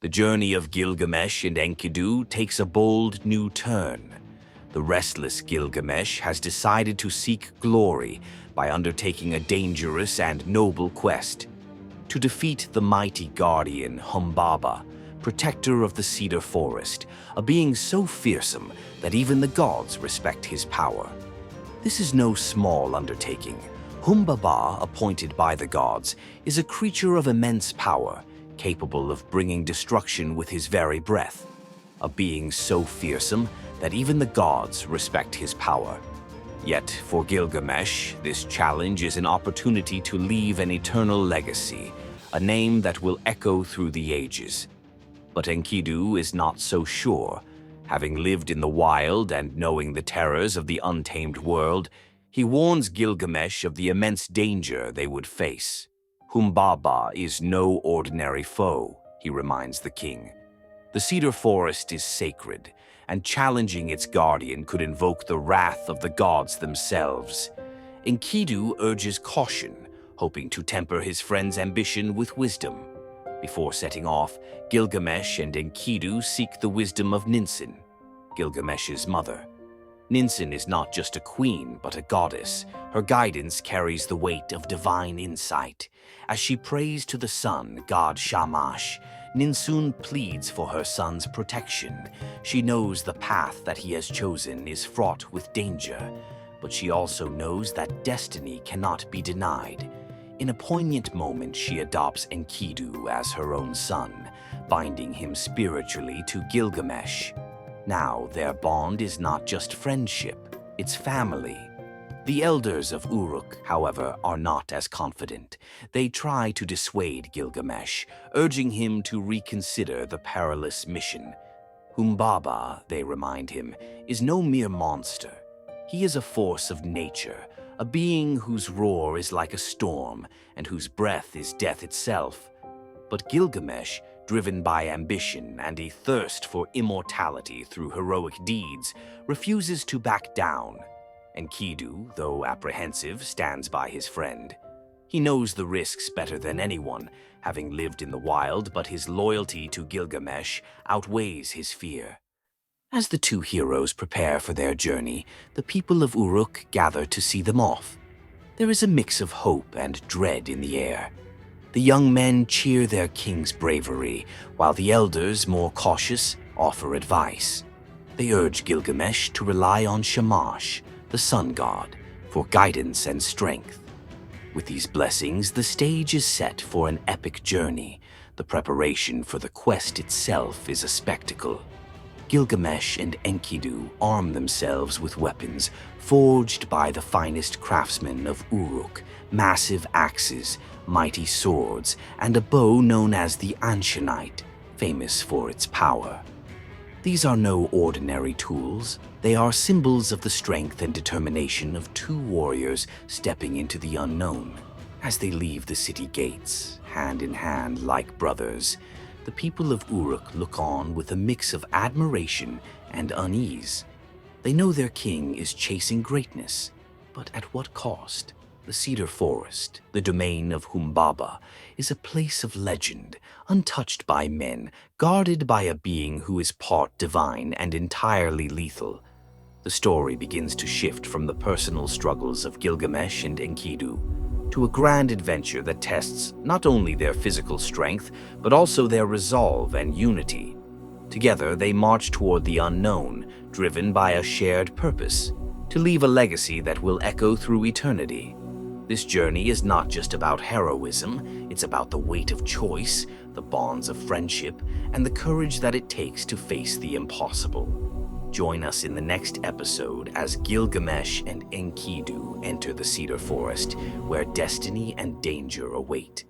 The journey of Gilgamesh and Enkidu takes a bold new turn. The restless Gilgamesh has decided to seek glory by undertaking a dangerous and noble quest to defeat the mighty guardian Humbaba, protector of the Cedar Forest, a being so fearsome that even the gods respect his power. This is no small undertaking. Humbaba, appointed by the gods, is a creature of immense power, capable of bringing destruction with his very breath. A being so fearsome that even the gods respect his power. Yet, for Gilgamesh, this challenge is an opportunity to leave an eternal legacy, a name that will echo through the ages. But Enkidu is not so sure. Having lived in the wild and knowing the terrors of the untamed world, he warns Gilgamesh of the immense danger they would face. Humbaba is no ordinary foe, he reminds the king. The Cedar Forest is sacred, and challenging its guardian could invoke the wrath of the gods themselves. Enkidu urges caution, hoping to temper his friend's ambition with wisdom. Before setting off, Gilgamesh and Enkidu seek the wisdom of Ninsun, Gilgamesh's mother. Ninsun is not just a queen, but a goddess. Her guidance carries the weight of divine insight. As she prays to the sun, god Shamash, Ninsun pleads for her son's protection. She knows the path that he has chosen is fraught with danger, but she also knows that destiny cannot be denied. In a poignant moment, she adopts Enkidu as her own son, binding him spiritually to Gilgamesh. Now, their bond is not just friendship, it's family. The elders of Uruk, however, are not as confident. They try to dissuade Gilgamesh, urging him to reconsider the perilous mission. Humbaba, they remind him, is no mere monster. He is a force of nature, a being whose roar is like a storm and whose breath is death itself. But Gilgamesh, driven by ambition and a thirst for immortality through heroic deeds, refuses to back down. Enkidu, though apprehensive, stands by his friend. He knows the risks better than anyone, having lived in the wild, but his loyalty to Gilgamesh outweighs his fear. As the two heroes prepare for their journey, the people of Uruk gather to see them off. There is a mix of hope and dread in the air. The young men cheer their king's bravery, while the elders, more cautious, offer advice. They urge Gilgamesh to rely on Shamash, the sun god, for guidance and strength. With these blessings, the stage is set for an epic journey. The preparation for the quest itself is a spectacle. Gilgamesh and Enkidu arm themselves with weapons forged by the finest craftsmen of Uruk, massive axes, mighty swords, and a bow known as the Ancient, famous for its power. These are no ordinary tools. They are symbols of the strength and determination of two warriors stepping into the unknown. As they leave the city gates, hand in hand like brothers, the people of Uruk look on with a mix of admiration and unease. They know their king is chasing greatness, but at what cost? The Cedar Forest, the domain of Humbaba, is a place of legend, untouched by men, guarded by a being who is part divine and entirely lethal. The story begins to shift from the personal struggles of Gilgamesh and Enkidu to a grand adventure that tests not only their physical strength, but also their resolve and unity. Together, they march toward the unknown, driven by a shared purpose, to leave a legacy that will echo through eternity. This journey is not just about heroism, it's about the weight of choice, the bonds of friendship, and the courage that it takes to face the impossible. Join us in the next episode as Gilgamesh and Enkidu enter the Cedar Forest, where destiny and danger await.